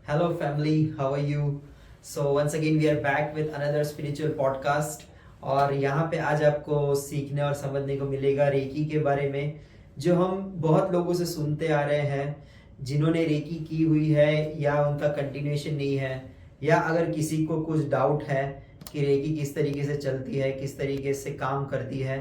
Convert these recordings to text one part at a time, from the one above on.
Hello, family. How are you? So once again, we are back with another spiritual podcast. और यहाँ पे आज आपको सीखने और समझने को मिलेगा रेकी के बारे में, जो हम बहुत लोगों से सुनते आ रहे हैं, जिन्होंने रेकी की हुई है या उनका कंटिन्यूएशन नहीं है, या अगर किसी को कुछ डाउट है कि रेकी किस तरीके से चलती है, किस तरीके से काम करती है,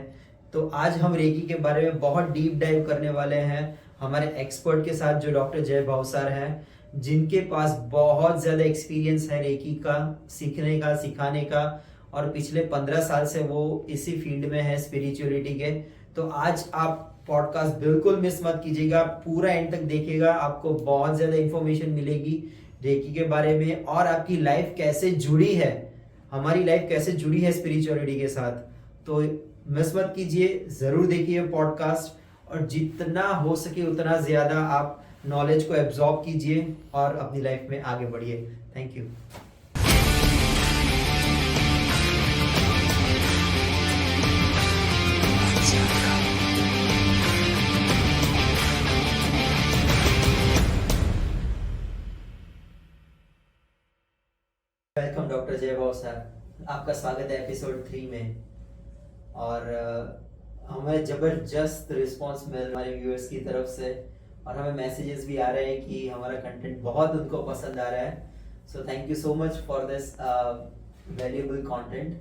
तो आज हम रेकी के बारे में बहुत डीप डाइव करने वाले हैं हमारे एक्सपर्ट के साथ, जो डॉक्टर जय भावसार हैं, जिनके पास बहुत ज़्यादा एक्सपीरियंस है रेकी का सीखने का, सिखाने का, और पिछले 15 साल से वो इसी फील्ड में है स्पिरिचुअलिटी के। तो आज आप पॉडकास्ट बिल्कुल मिस मत कीजिएगा, पूरा एंड तक देखिएगा, आपको बहुत ज़्यादा इंफॉर्मेशन मिलेगी रेकी के बारे में, और आपकी लाइफ कैसे जुड़ी है, हमारी लाइफ कैसे जुड़ी है स्पिरिचुअलिटी के साथ। तो मिस मत कीजिए, ज़रूर देखिए पॉडकास्ट, और जितना हो सके उतना ज़्यादा आप नॉलेज को एब्जॉर्ब कीजिए और अपनी लाइफ में आगे बढ़िए। Thank you. वेलकम डॉक्टर जय भावसार, आपका स्वागत है एपिसोड 3 में। और हमें ज़बरदस्त रिस्पांस मिल रहा है हमारे व्यूअर्स की तरफ से, और हमें मैसेजेस भी आ रहे हैं कि हमारा कंटेंट बहुत उनको पसंद आ रहा है। So thank you so much for this valuable content.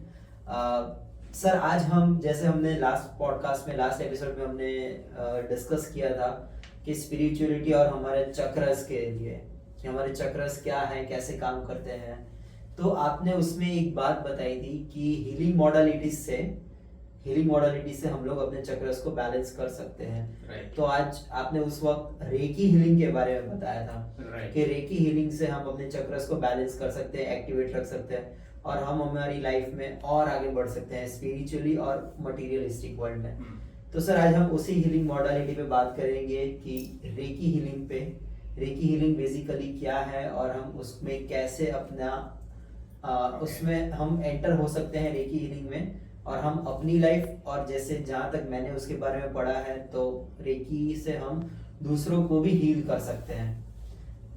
Sir, आज हम, जैसे हमने लास्ट पॉडकास्ट में, लास्ट एपिसोड में हमने डिस्कस किया था कि स्पिरिचुअलिटी और हमारे चक्रस के लिए, कि हमारे चक्रस क्या हैं, कैसे काम करते हैं। तो आपने उसमें एक बात बताई थी कि हीलिंग मोडालिटी से हम लोग अपने चक्रस को बैलेंस कर सकते हैं। Right. तो आज आपने उस वक्त रेकी हीलिंग के बारे में बताया था। Right. कि रेकी हीलिंग से हम अपने चक्रस को बैलेंस कर सकते हैं, एक्टिवेट रख सकते हैं, और हम हमारी लाइफ में और आगे बढ़ सकते हैं स्पिरिचुअली और मटेरियलिस्टिक वर्ल्ड में। तो सर, आज हम उसी हीलिंग मोडालिटी पे बात करेंगे कि रेकी हीलिंग बेसिकली क्या है, और हम उसमें कैसे अपना उसमें हम एंटर हो सकते हैं रेकी हीलिंग में, और हम अपनी लाइफ, और जैसे जहाँ तक मैंने उसके बारे में पढ़ा है, तो रेकी से हम दूसरों को भी हील कर सकते हैं।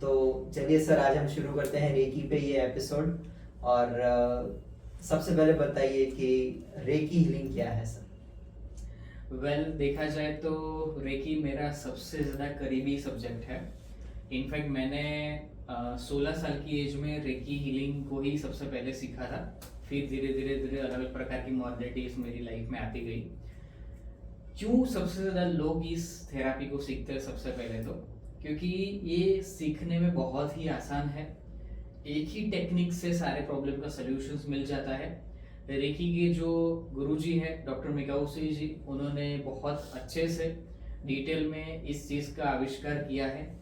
तो चलिए सर, आज हम शुरू करते हैं रेकी पे ये एपिसोड। और सबसे पहले बताइए कि रेकी हीलिंग क्या है सर। देखा जाए तो रेकी मेरा सबसे ज़्यादा करीबी सब्जेक्ट है। इनफैक्ट मैंने 16 साल की एज में रेकी हीलिंग को ही सबसे पहले सीखा था। फिर धीरे धीरे अलग अलग प्रकार की मॉडलिटीज मेरी लाइफ में आती गई। क्यों सबसे ज़्यादा लोग इस थेरापी को सीखते हैं? सबसे पहले तो क्योंकि ये सीखने में बहुत ही आसान है। एक ही टेक्निक से सारे प्रॉब्लम का सॉल्यूशंस मिल जाता है। रेकी के जो गुरुजी है डॉक्टर मिकाओशी जी, उन्होंने बहुत अच्छे से डिटेल में इस चीज़ का आविष्कार किया है।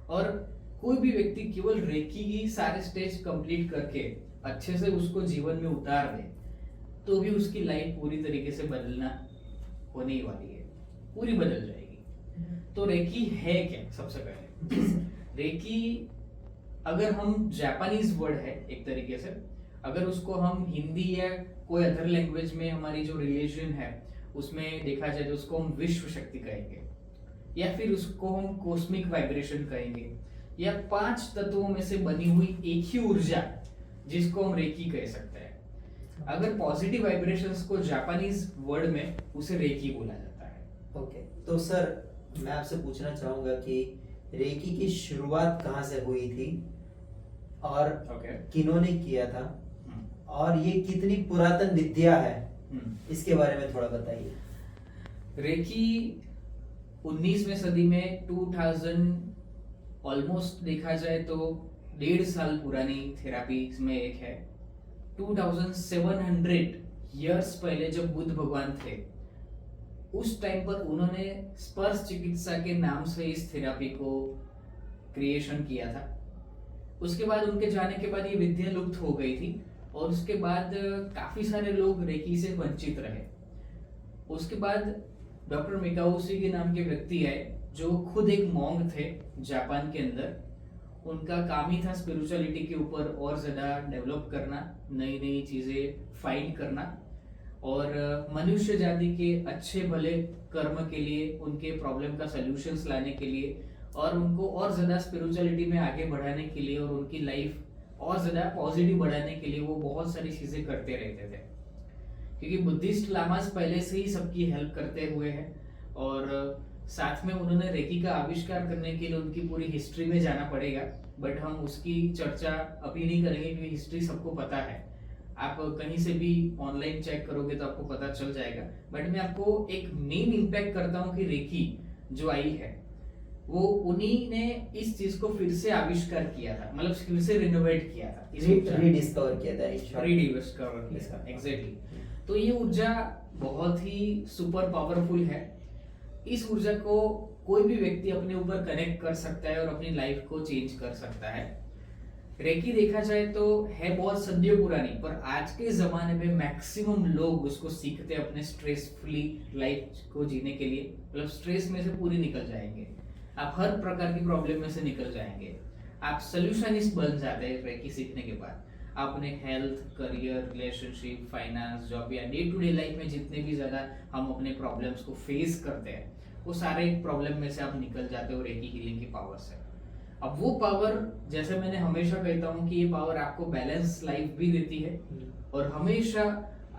और कोई भी व्यक्ति केवल रेकी की सारे स्टेज कंप्लीट करके अच्छे से उसको जीवन में उतार दे, तो भी उसकी लाइफ पूरी तरीके से बदलना होने ही वाली है, पूरी बदल जाएगी। तो रेकी है क्या? सबसे पहले रेकी, अगर हम जापानीज वर्ड है एक तरीके से, अगर उसको हम हिंदी या कोई अदर लैंग्वेज में, हमारी जो रिलीजन है उसमें देखा जाए तो उसको हम विश्व शक्ति कहेंगे, या फिर उसको हम कॉस्मिक वाइब्रेशन कहेंगे, या 5 तत्वों में से बनी हुई एक ही ऊर्जा जिसको हम रेकी कह सकते हैं। अगर पॉजिटिव वाइब्रेशंस को जापानीज वर्ड में उसे रेकी बोला जाता है। ओके, तो सर मैं आपसे पूछना चाहूंगा कि रेकी की शुरुआत कहाँ से हुई थी, और किन्होंने किया था, और ये कितनी पुरातन विद्या है, इसके बारे में थोड़ा बताइए। रेकी 19वीं सदी में 2000 ऑलमोस्ट देखा जाए तो 1.5 साल पुरानी थेरापी में एक है। 2700 ईयर्स पहले जब बुद्ध भगवान थे, उस टाइम पर उन्होंने स्पर्श चिकित्सा के नाम से इस थेरापी को क्रिएशन किया था। उसके बाद उनके जाने के बाद ये विद्या लुप्त हो गई थी, और उसके बाद काफी सारे लोग रेकी से वंचित रहे। उसके बाद डॉक्टर मिकाओशी के नाम के व्यक्ति आए, जो खुद एक मॉन्ग थे जापान के अंदर। उनका काम ही था स्पिरिचुअलिटी के ऊपर और ज़्यादा डेवलप करना, नई नई चीज़ें फाइंड करना, और मनुष्य जाति के अच्छे भले कर्म के लिए, उनके प्रॉब्लम का सॉल्यूशंस लाने के लिए, और उनको और ज़्यादा स्पिरिचुअलिटी में आगे बढ़ाने के लिए और उनकी लाइफ और ज़्यादा पॉजिटिव बढ़ाने के लिए वो बहुत सारी चीज़ें करते रहते थे, क्योंकि बुद्धिस्ट लामास पहले से ही सबकी हेल्प करते हुए हैं। और साथ में उन्होंने रेकी का आविष्कार करने के लिए उनकी पूरी हिस्ट्री में जाना पड़ेगा, बट हम उसकी चर्चा अभी नहीं करेंगे क्योंकि हिस्ट्री सबको पता है। आप कहीं से भी ऑनलाइन चेक करोगे तो आपको पता चल जाएगा। बट मैं आपको एक मेन इम्पैक्ट करता हूँ कि रेकी जो आई है वो उन्हीं ने इस चीज को फिर से आविष्कार किया था, मतलब फिर से रिनोवेट किया था, रीडिस्कवर किया था, रीडिस्कवर किया था, एग्जैक्टली। तो ये ऊर्जा बहुत ही सुपर पावरफुल है। इस ऊर्जा को कोई भी व्यक्ति अपने ऊपर कनेक्ट कर सकता है और अपनी लाइफ को चेंज कर सकता है। रेकी देखा जाए तो है बहुत सदियों पुरानी, पर आज के जमाने में मैक्सिमम लोग उसको सीखते हैं अपने स्ट्रेस फ्री लाइफ को जीने के लिए। मतलब स्ट्रेस में से पूरी निकल जाएंगे, आप हर प्रकार की प्रॉब्लम में से निकल जाएंगे, आप सोल्यूशनिस्ट बन जाते हैं रेकी सीखने के बाद। आप अपने health, career, relationship, finance, job या डे टू डे लाइफ में जितने भी ज्यादा हम अपने प्रॉब्लम्स को फेस करते हैं वो सारे प्रॉब्लम में से आप निकल जाते हो रेकी हीलिंग की पावर से। अब वो पावर, जैसे मैंने हमेशा कहता हूँ कि ये पावर आपको बैलेंस लाइफ भी देती है और हमेशा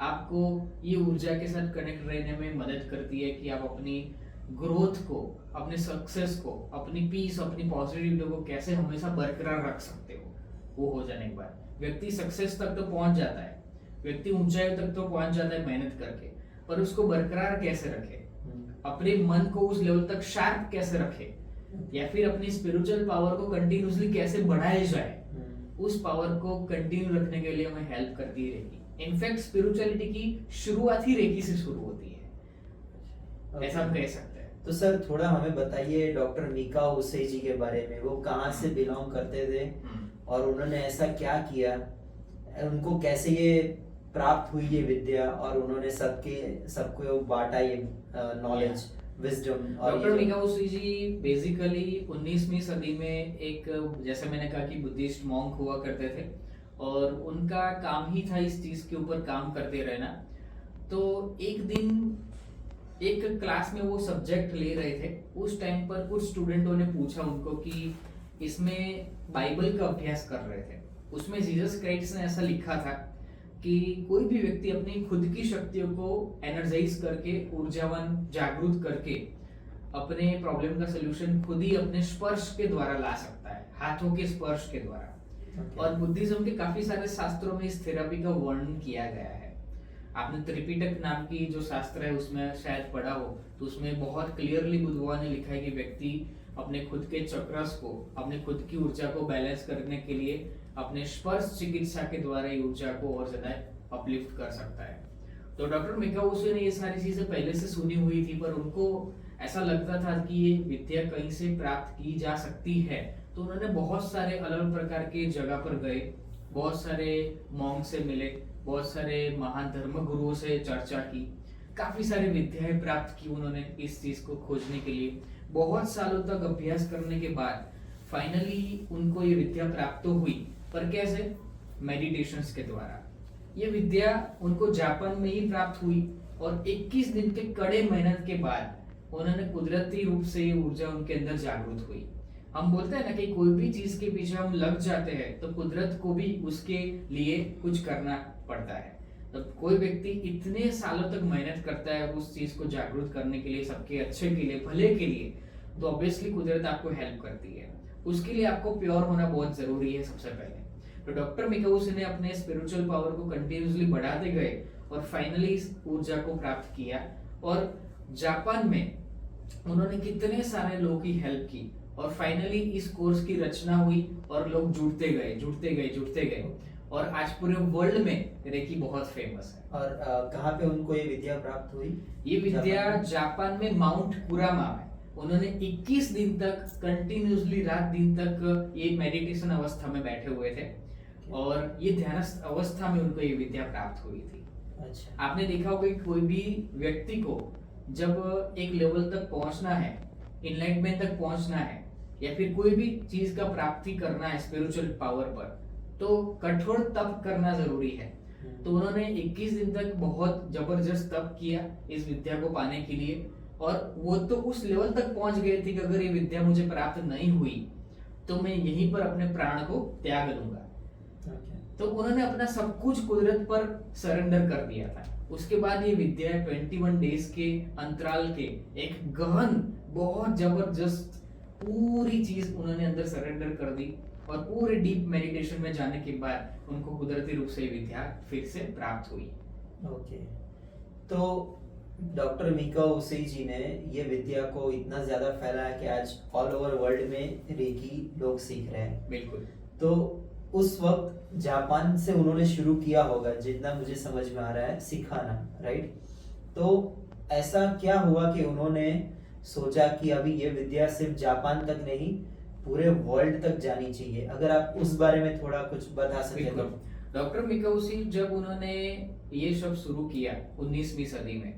आपको ये ऊर्जा के साथ कनेक्ट रहने में मदद करती है कि आप अपनी ग्रोथ को, अपने सक्सेस को, अपनी पीस, अपनी पॉजिटिविटी को कैसे हमेशा बरकरार रख सकते हो। वो हो जाने के बाद व्यक्ति सक्सेस तक तो पहुंच जाता है, व्यक्ति ऊंचाई तक तो पहुंच जाता है मेहनत करके, पर उसको बरकरार कैसे रखे, अपने मन को उस लेवल तक शार्प कैसे रखे, या फिर अपनी स्पिरिचुअल पावर को कंटिन्यूअसली कैसे बढ़ाया जाए, उस पावर को कंटिन्यू रखने के लिए हमें हेल्प करती है रेकी। इनफैक्ट स्पिरिचुअलिटी की शुरुआत ही रेकी से शुरू होती है, ऐसा हम कह सकते हैं। तो सर थोड़ा हमें बताइए डॉक्टर मिकाओ उसेजी के बारे में, वो कहाँ से बिलोंग करते थे और उन्होंने ऐसा क्या किया, उनको कैसे ये प्राप्त हुई ये विद्या और उन्होंने सबको बांटा ये knowledge, wisdom. Doctor Mikao Usui basically 19वीं सदी में एक, जैसे मैंने कहा कि बुद्धिस्ट मॉन्क हुआ करते थे और उनका काम ही था इस चीज के ऊपर काम करते रहना। तो एक दिन एक क्लास में वो सब्जेक्ट ले रहे थे, उस टाइम पर कुछ स्टूडेंटों ने पूछा उनको कि इसमें बाइबल का अभ्यास कर रहे थे, उसमें जीसस क्राइस्ट ने ऐसा लिखा था कि कोई भी व्यक्ति अपनी खुद की शक्तियों को एनर्जाइज करके, ऊर्जावान, जागरूक करके अपने प्रॉब्लम का सलूशन खुद ही अपने स्पर्श के द्वारा ला सकता है, हाथों के स्पर्श के द्वारा। और बुद्धिज्म के काफी सारे शास्त्रों में इस थेरेपी का वर्णन किया गया है। आपने त्रिपिटक नाम की जो शास्त्र है उसमें शायद पढ़ा हो, तो उसमें बहुत क्लियरली बुद्ध भगवान ने लिखा है कि व्यक्ति अपने खुद के चक्रस को, अपने खुद की ऊर्जा को बैलेंस करने के लिए अपने स्पर्श चिकित्सा के द्वारा ये ऊर्जा को और ज्यादा अपलिफ्ट कर सकता है। तो डॉक्टर मिकाओ उसे ने ये सारी चीजें पहले से सुनी हुई थी, पर उनको ऐसा लगता था कि ये विद्या कहीं से प्राप्त की जा सकती है। तो उन्होंने बहुत सारे अलग प्रकार के जगह पर गए, बहुत सारे मॉन्क से मिले, बहुत सारे महान धर्म गुरुओं से चर्चा की, काफी सारी विद्याएं प्राप्त की उन्होंने इस चीज को खोजने के लिए। बहुत सालों तक अभ्यास करने के बाद फाइनली उनको ये विद्या प्राप्त तो हुई, पर कैसे? मेडिटेशंस के द्वारा। ये विद्या उनको जापान में ही प्राप्त हुई और 21 दिन के कड़े मेहनत के बाद उन्होंने कुदरती रूप से ये ऊर्जा उनके अंदर जागृत हुई। हम बोलते हैं ना कि कोई भी चीज के पीछे हम लग जाते हैं तो कुदरत को भी उसके लिए कुछ करना पड़ता है। तो कोई व्यक्ति इतने सालों तक मेहनत करता है उस चीज को जागरूक करने के लिए, सबके अच्छे के लिए, भले के लिए, तो ऑब्वियसली कुदरत आपको हेल्प करती है। उसके लिए आपको प्योर होना बहुत जरूरी है सबसे पहले। तो डॉक्टर मिकाओ ने अपने स्पिरिचुअल पावर को कंटिन्यूअसली बढ़ाते गए और फाइनली इस ऊर्जा को प्राप्त किया। और जापान में उन्होंने कितने सारे लोगों की हेल्प की और फाइनली इस कोर्स की रचना हुई और लोग जुड़ते गए और आज पूरे वर्ल्ड में रेकी बहुत फेमस है। और कहाँ पे उनको ये विद्या प्राप्त हुई? ये विद्या जापान में माउंट कुरामा में उन्होंने 21 दिन तक कंटिन्यूअसली रात दिन तक ये मेडिटेशन अवस्था में बैठे हुए थे और ये ध्यानस्थ अवस्था में उनको ये विद्या प्राप्त हुई थी। अच्छा। आपने देखा होगा कि कोई भी व्यक्ति को जब एक लेवल तक पहुंचना है, इनलाइटमेंट तक पहुंचना है या फिर कोई भी चीज का प्राप्ति करना है स्पिरिचुअल पावर पर, तो कठोर तप करना जरूरी है। तो उन्होंने 21 दिन तक बहुत जबरदस्त तप किया इस विद्या को पाने के लिए और वो तो उस लेवल तक पहुंच गए थे कि अगर ये विद्या मुझे प्राप्त नहीं हुई तो मैं यहीं पर अपने प्राण को त्याग दूंगा। तो उन्होंने अपना सब कुछ कुदरत पर सरेंडर कर दिया था। उसके बाद ये विद्या 21 डेज के अंतराल के एक गहन बहुत जबरदस्त पूरी चीज उन्होंने अंदर सरेंडर कर दी और पूरे डीप मेडिटेशन में जाने के बाद उनको कुदरती रूप से विद्या फिर से प्राप्त हुई। ओके, तो डॉक्टर मिकाओ उसेई जी ने ये विद्या को इतना ज्यादा फैलाया कि आज ऑल ओवर वर्ल्ड में रेकी लोग सीख रहे हैं। बिल्कुल। तो उस वक्त जापान से उन्होंने शुरू किया होगा, जितना मुझे समझ में आ रहा है, सिखाना, राइट? तो ऐसा क्या हुआ कि उन्होंने सोचा कि अभी ये विद्या सिर्फ जापान तक नहीं पूरे वर्ल्ड तक जानी चाहिए? अगर आप उस बारे में थोड़ा कुछ बता सकें तो। डॉक्टर मिकाउसी जब उन्होंने ये सब शुरू किया 19वीं सदी में,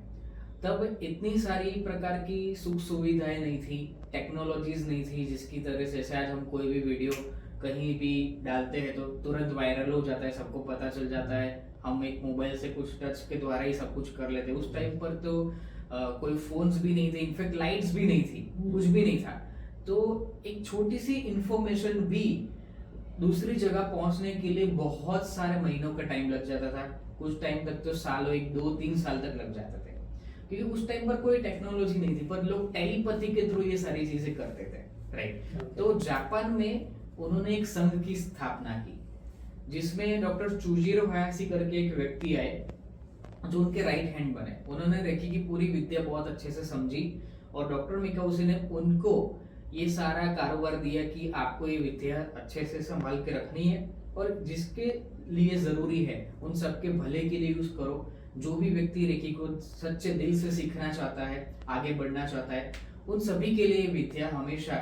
तब इतनी सारी प्रकार की सुख सुविधाएं नहीं थी, टेक्नोलॉजीज नहीं थी जिसकी तरह से जैसे आज हम कोई भी वीडियो कहीं भी डालते हैं तो तुरंत वायरल हो जाता है, सबको पता चल जाता है, हम एक मोबाइल से कुछ टच के द्वारा ही सब कुछ कर लेते हैं। उस टाइम पर तो कोई फोन्स भी नहीं थे, इनफैक्ट लाइट्स भी नहीं थी, कुछ भी नहीं था। तो एक छोटी सी इंफॉर्मेशन भी दूसरी जगह पहुंचने के लिए बहुत सारे महीनों का टाइम लग जाता था, कुछ टाइम तक तो सालों, 1 2 3 साल तक लग जाते थे, क्योंकि उस टाइम पर कोई टेक्नोलॉजी नहीं थी, पर लोग टेलीपैथी के थ्रू ये सारी चीजें करते थे, राइट? तो जापान में उन्होंने एक संघ की स्थापना की जिसमें डॉक्टर चूजिरो हायाशी करके एक व्यक्ति आए जो उनके राइट हैंड बने। उन्होंने रेकी की पूरी विद्या बहुत अच्छे से समझी और डॉक्टर मिकाउसी ने उनको ये सारा कारोबार दिया कि आपको ये विद्या अच्छे से संभाल के रखनी है और जिसके लिए जरूरी है उन सबके भले के लिए यूज करो। जो भी व्यक्ति रेकी को सच्चे दिल से सीखना चाहता है, आगे बढ़ना चाहता है, उन सभी के लिए विद्या हमेशा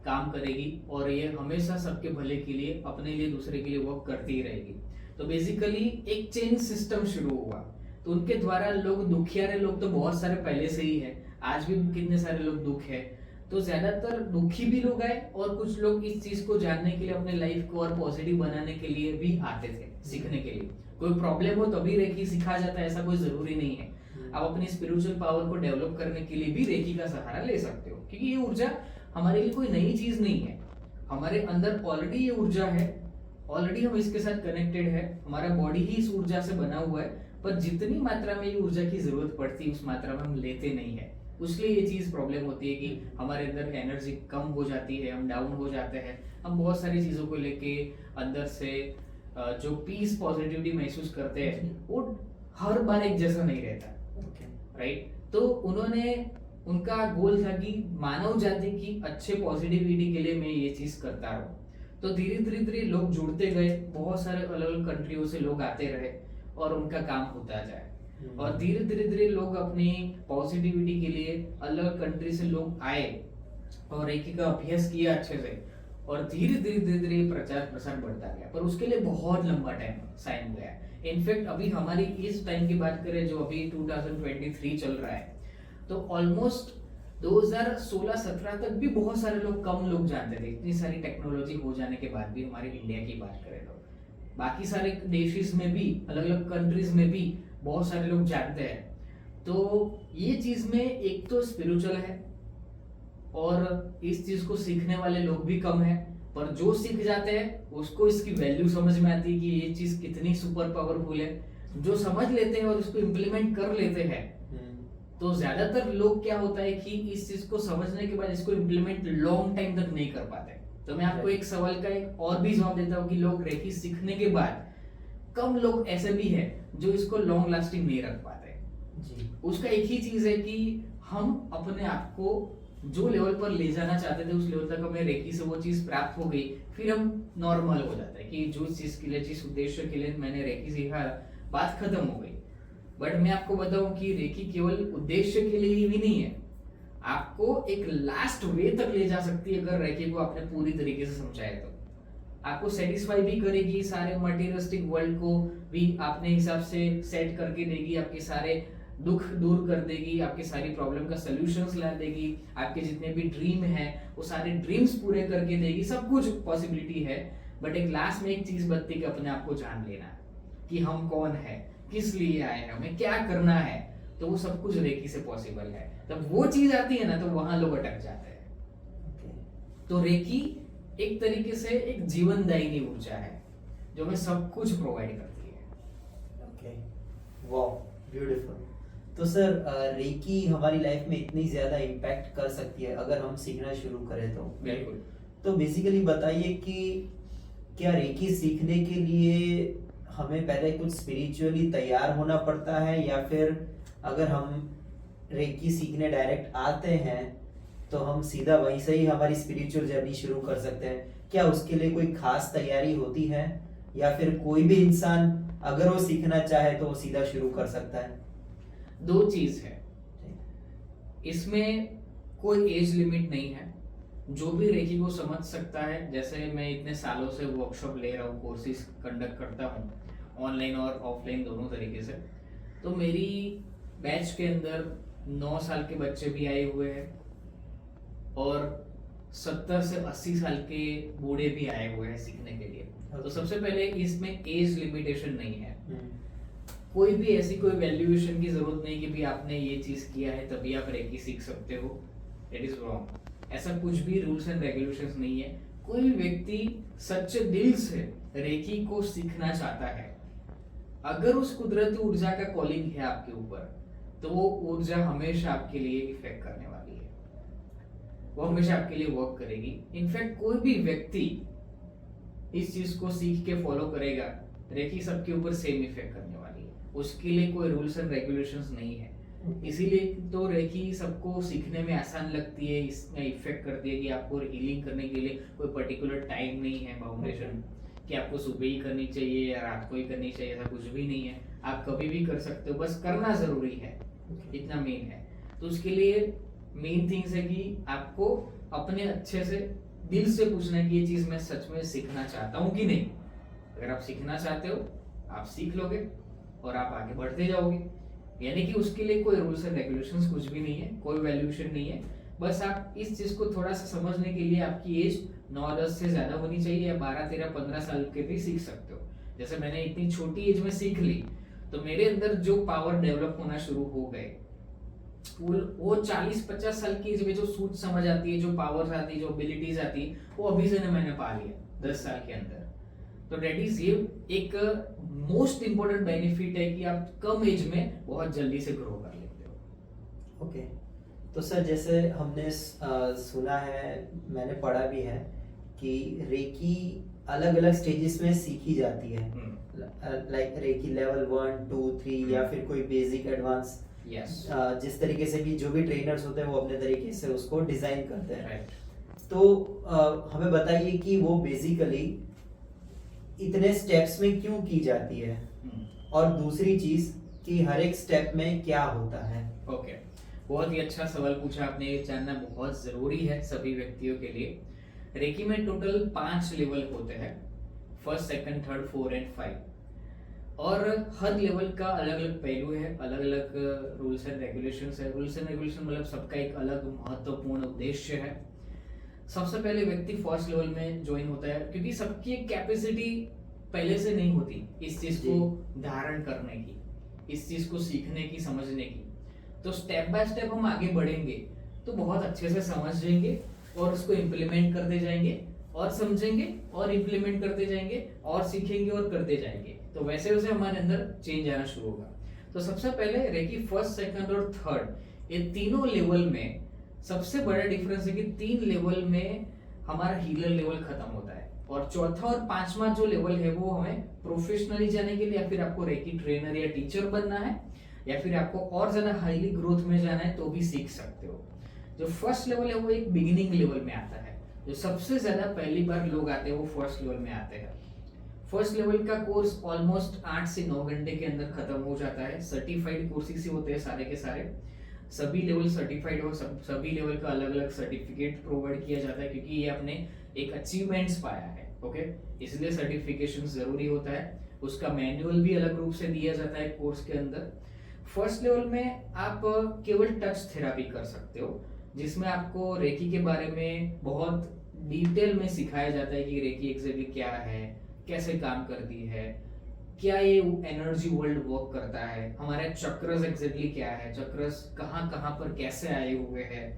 काम करेगी और ये हमेशा सबके भले के लिए, अपने लिए, दूसरे के लिए वर्क करती ही रहेगी। तो बेसिकली एक चेन सिस्टम शुरू हुआ। तो उनके द्वारा लोग, दुखियारे लोग तो बहुत सारे पहले से ही है, आज भी कितने सारे लोग दुख है, तो ज्यादातर दुखी भी लोग आए और कुछ लोग इस चीज को जानने के लिए, अपने लाइफ को और पॉजिटिव बनाने के लिए भी आते थे सीखने के लिए। कोई प्रॉब्लम हो तभी रेकी सिखा जाता है, ऐसा कोई जरूरी नहीं है। आप अपनी स्पिरिचुअल पावर को डेवलप करने के लिए भी रेकी का सहारा ले सकते हो, क्योंकि ये ऊर्जा हमारे लिए कोई नई चीज नहीं है, हमारे अंदर ऑलरेडी ये ऊर्जा है, ऑलरेडी हम इसके साथ कनेक्टेड है, हमारा बॉडी ही इस ऊर्जा से बना हुआ है, पर जितनी मात्रा में ये ऊर्जा की जरूरत पड़ती है उस मात्रा में हम लेते नहीं है। उसलिए ये चीज प्रॉब्लम होती है कि हमारे अंदर एनर्जी कम हो जाती है, हम डाउन हो जाते हैं, हम बहुत सारी चीजों को लेके अंदर से जो पीस, पॉजिटिविटी महसूस करते हैं वो हर बार एक जैसा नहीं रहता, राइट? तो उनका गोल था कि मानव जाति की अच्छे पॉजिटिविटी के लिए मैं ये चीज करता रहूं। तो धीरे धीरे धीरे लोग जुड़ते गए, बहुत सारे अलग अलग कंट्रियों से लोग आते रहे और उनका काम होता जाए। और धीरे धीरे धीरे लोग अपनी पॉजिटिविटी के लिए अलग कंट्री से लोग आए और रेकी का अभ्यास किया अच्छे से, और धीरे धीरे धीरे धीरे प्रचार प्रसार बढ़ता गया। पर उसके लिए बहुत लंबा टाइम गया। इनफैक्ट अभी हमारी इस टाइम की बात करें जो अभी 2023 चल रहा है, तो ऑलमोस्ट 2016-17 तक भी बहुत सारे लोग, कम लोग जानते थे। इतनी सारी टेक्नोलॉजी हो जाने के बाद भी हमारे इंडिया की बात करें तो बाकी सारे देशों में भी, अलग अलग कंट्रीज में भी बहुत सारे लोग जानते हैं। तो ये चीज में एक तो स्पिरिचुअल है और इस चीज को सीखने वाले लोग भी कम है, पर जो सीख जाते हैं उसको इसकी वैल्यू समझ में आती है कि ये चीज कितनी सुपर पावरफुल है। जो समझ लेते हैं और इसको इम्प्लीमेंट कर लेते हैं, तो ज्यादातर लोग क्या होता है कि इस चीज को समझने के बाद इसको इम्प्लीमेंट लॉन्ग टाइम तक नहीं कर पाते। तो मैं आपको एक सवाल का एक और भी जवाब देता हूँ कि लोग रेकी सीखने के बाद कम लोग ऐसे भी है जो इसको लॉन्ग लास्टिंग नहीं रख पाते जी। उसका एक ही चीज है कि हम अपने आप को जो लेवल पर ले जाना चाहते थे उस लेवल तक हमें रेकी से वो चीज प्राप्त हो गई, फिर हम नॉर्मल हो जाता है कि जो चीज के लिए, जिस उद्देश्य के लिए मैंने रेकी सीखा, बात खत्म हो गई। बट मैं आपको बताऊं कि रेकी केवल उद्देश्य के लिए ही नहीं है, आपको एक लास्ट वे तक ले जा सकती है अगर रेकी को आपने पूरी तरीके से समझाया तो। आपको सेटिस्फाई भी करेगी, सारे मटेरियलिस्टिक वर्ल्ड को भी अपने हिसाब से सेट करके देगी, आपके सारे दुख दूर कर देगी, आपकी सारी प्रॉब्लम का सॉल्यूशंस ला देगी, आपके जितने भी ड्रीम है वो सारे ड्रीम्स पूरे करके देगी, सब कुछ पॉसिबिलिटी है। बट एक लास्ट में एक चीज बत्ती कि अपने आप को जान लेना कि हम कौन है, किस लिए आए हैं, हमें क्या करना है, तो वो सब कुछ रेकी से पॉसिबल है। तब वो चीज आती है ना तो वहां लोग अटक जाते हैं। तो रेकी एक तरीके से एक जीवनदायिनी ऊर्जा है जो हमें सब कुछ प्रोवाइड करती है। Okay, wow, beautiful. तो सर, रेकी हमारी लाइफ में इतनी ज्यादा इम्पैक्ट कर सकती है अगर हम सीखना शुरू करें तो। बिल्कुल। तो बेसिकली बताइए कि क्या रेकी सीखने के लिए हमें पहले कुछ स्पिरिचुअली तैयार होना पड़ता है, या फिर अगर हम रेकी सीखने डायरेक्ट आते हैं तो हम सीधा वहीं से ही हमारी स्पिरिचुअल जर्नी शुरू कर सकते हैं? क्या उसके लिए कोई खास तैयारी होती है, या फिर कोई भी इंसान अगर वो सीखना चाहे तो वो सीधा शुरू कर सकता है? दो चीज है इसमें, कोई एज लिमिट नहीं है, जो भी रेकी को समझ सकता है। जैसे मैं इतने सालों से वर्कशॉप ले रहा हूँ, कोर्सेज कंडक्ट करता हूँ ऑनलाइन और ऑफलाइन दोनों तरीके से। तो मेरी बैच के अंदर 9 साल के बच्चे भी आए हुए हैं और 70 से 80 साल के बूढ़े भी आए हुए हैं सीखने के लिए। तो सबसे पहले इसमें एज लिमिटेशन नहीं है। कोई भी ऐसी कोई वैल्यूएशन की जरूरत नहीं कि भी आपने ये चीज किया है तभी आप रेकी सीख सकते हो। It is wrong. ऐसा कुछ भी रूल्स एंड रेगुलेशंस नहीं है। कोई भी व्यक्ति सच्चे दिल से रेकी को सीखना चाहता है, अगर उस कुदरती ऊर्जा का कॉलिंग है आपके ऊपर, तो वो ऊर्जा हमेशा आपके लिए इफेक्ट करने वाली है, वो हमेशा आपके लिए वर्क करेगी। इनफैक्ट कोई भी व्यक्ति इस चीज को सीख के फॉलो करेगा, रेकी सबके ऊपर सेम इफेक्ट करने वाली है। उसके लिए कोई रूल्स एंड रेगुलेशंस नहीं है। इसीलिए तो रेकी सबको सीखने में आसान लगती है, इसमें इफेक्ट करती है कि आपको हीलिंग करने के लिए कोई पर्टिकुलर टाइम नहीं है, बाउंडेशन कि आपको सुबह ही करनी चाहिए या रात को ही करनी चाहिए, ऐसा कुछ भी नहीं है। आप कभी भी कर सकते हो, बस करना जरूरी है, इतना मेन है। तो उसके लिए मेन थिंग्स है कि आपको अपने अच्छे से दिल से पूछना है कि ये चीज मैं सच में सीखना चाहता हूँ कि नहीं। अगर आप सीखना चाहते हो आप सीख लोगे और आप आगे बढ़ते जाओगे। यानी कि उसके लिए कोई रूल्स एंड रेगुलेशंस कुछ भी नहीं है, कोई वैल्यूएशन नहीं है। बस आप इस चीज को थोड़ा सा समझने के लिए आपकी एज 9-10 से ज्यादा होनी चाहिए, या 12-13-15 साल के भी सीख सकते हो। जैसे मैंने इतनी छोटी एज में सीख ली तो मेरे अंदर जो पावर डेवलप होना शुरू हो गए, वो 40-50 साल की एज में जो सूझ समझ आती है, जो पावर्स आती है, जो एबिलिटीज आती है, वो अभी से मैंने पा लिया 10 साल के अंदर। तो डेट इज ये एक मोस्ट इंपोर्टेंट बेनिफिट है कि आप कम एज में बहुत जल्दी से ग्रो कर लेते हो। ओके। तो सर, जैसे हमने सुना है, मैंने पढ़ा भी है कि रेकी अलग अलग स्टेजेस में सीखी जाती है, लाइक रेकी लेवल 1, 2, 3 या फिर कोई बेसिक एडवांस। जिस तरीके से भी जो भी ट्रेनर्स होते हैं वो अपने तरीके से उसको डिजाइन करते हैं। तो हमें बताइए कि वो बेसिकली इतने स्टेप्स में क्यों की जाती है, और दूसरी चीज कि हर एक स्टेप में क्या होता है। ओके, बहुत ही अच्छा सवाल पूछा आपने। ये जानना बहुत जरूरी है सभी व्यक्तियों के लिए। रेकी में टोटल 5 लेवल होते हैं, 1st, 2nd, 3rd, 4 एंड 5। और हर लेवल का अलग अलग पहलू है, अलग अलग रूल्स एंड रेगुलेशंस है। रूल्स एंड रेगुलेशन मतलब सबका एक अलग महत्वपूर्ण उद्देश्य है। सबसे पहले व्यक्ति 1st लेवल में ज्वाइन होता है, क्योंकि सबकी कैपेसिटी पहले से नहीं होती इस चीज को धारण करने की, इस चीज को सीखने की, समझने की। तो स्टेप बाय स्टेप हम आगे बढ़ेंगे तो बहुत अच्छे से समझ जाएंगे और उसको इम्प्लीमेंट करते जाएंगे, और समझेंगे और इम्प्लीमेंट करते जाएंगे, और सीखेंगे और करते जाएंगे। तो वैसे वैसे हमारे अंदर चेंज आना शुरू होगा। तो सबसे पहले रेकी 1st, 2nd और 3rd, ये तीनों लेवल में सबसे बड़ा डिफरेंस है कि 3 लेवल में हमारा हीलर लेवल खत्म होता है, और चौथा और 5वां जो लेवल है वो हमें प्रोफेशनली जाने के लिए, या फिर आपको रेकी ट्रेनर या टीचर बनना है, या फिर आपको और ज्यादा हाईली ग्रोथ में जाना है तो भी सीख सकते हो। जो 1st लेवल है वो एक बिगिनिंग लेवल में आता है। जो सबसे ज्यादा पहली बार लोग आते हैं वो 1st लेवल में आते हैं। 1st लेवल का कोर्स ऑलमोस्ट 8 से 9 घंटे के अंदर खत्म हो जाता है। सर्टिफाइड कोर्सेज ही होते हैं सारे के सारे, सभी लेवल सर्टिफाइड हो, सभी लेवल का अलग अलग सर्टिफिकेट प्रोवाइड किया जाता है, क्योंकि ये आपने एक अचीवमेंट्स पाया है। ओके, इसलिए सर्टिफिकेशन जरूरी होता है। उसका मैनुअल भी अलग रूप से दिया जाता है कोर्स के अंदर। 1st लेवल में आप केवल टच थेरापी कर सकते हो, जिसमें आपको रेकी के बारे में बहुत डिटेल में सिखाया जाता है कि रेकी एग्जैक्टली क्या है, कैसे काम करती है, क्या ये एनर्जी वर्ल्ड वर्क करता है, हमारे चक्रस एग्जैक्टली क्या है, चक्रस कहाँ कहाँ पर कैसे आए हुए हैं,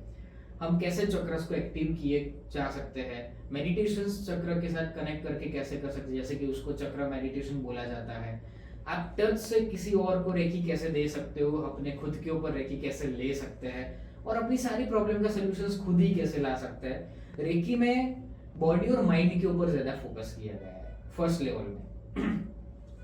हम कैसे चक्रस को एक्टिव किए जा सकते हैं, मेडिटेशन चक्र के साथ कनेक्ट करके कैसे कर सकते हैं, जैसे कि उसको चक्र मेडिटेशन बोला जाता है। आप टच से किसी और को रेकी कैसे दे सकते हो, अपने खुद के ऊपर रेकी कैसे ले सकते हैं, और अपनी सारी प्रॉब्लम का सॉल्यूशंस खुद ही कैसे ला सकते हैं। रेकी में बॉडी और माइंड के ऊपर ज्यादा फोकस किया गया है फर्स्ट लेवल में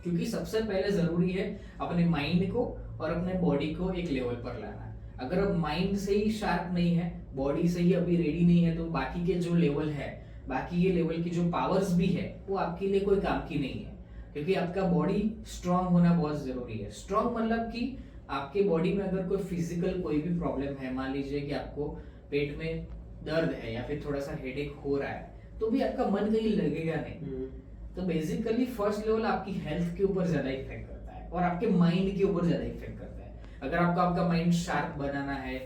क्योंकि सबसे पहले जरूरी है अपने माइंड को और अपने बॉडी को एक लेवल पर लाना। अगर अब माइंड से ही शार्प नहीं है, बॉडी से ही अभी रेडी नहीं है, तो बाकी के जो लेवल है, बाकी ये लेवल की जो पावर्स भी है, वो आपके लिए कोई काम की नहीं है। क्योंकि आपका बॉडी स्ट्रांग होना बहुत जरूरी है। स्ट्रांग मतलब कि आपके बॉडी में अगर कोई फिजिकल कोई भी प्रॉब्लम है, मान लीजिए कि आपको पेट में दर्द है या फिर थोड़ा सा हेडेक हो रहा है, तो भी आपका मन कहीं लगेगा नहीं। तो बेसिकली फर्स्ट लेवल आपकी हेल्थ के ऊपर ज्यादा इफेक्ट करता है और आपके माइंड के ऊपर ज्यादा इफेक्ट करता है। अगर आपको आपका माइंड शार्प बनाना है,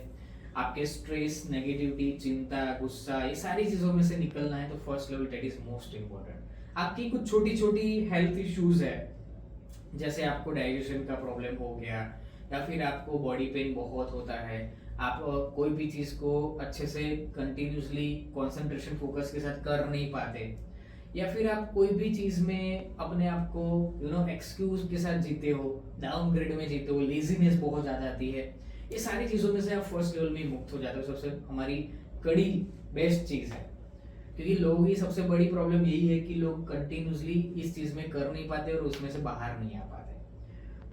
आपके स्ट्रेस, नेगेटिविटी, चिंता, गुस्सा, ये सारी चीजों में से निकलना है, तो first level that is most important. आपकी कुछ छोटी छोटी हेल्थ इश्यूज है, जैसे आपको डाइजेशन का प्रॉब्लम हो गया, या फिर आपको बॉडी पेन बहुत होता है, आप कोई भी चीज को अच्छे से कंटिन्यूसली कंसंट्रेशन फोकस के साथ कर नहीं पाते, या फिर आप कोई भी चीज में अपने आप को एक्सक्यूज के साथ जीते हो, डाउनग्रेड में जीते हो, लेजीनेस बहुत ज्यादा आती है, ये सारी चीजों में से आप फर्स्ट लेवल में मुक्त हो जाते हो। सबसे हमारी कड़ी बेस्ट चीज है, क्योंकि लोगों की सबसे बड़ी प्रॉब्लम यही है कि लोग कंटिन्यूसली इस चीज में कर नहीं पाते और उसमें से बाहर नहीं आ पाते।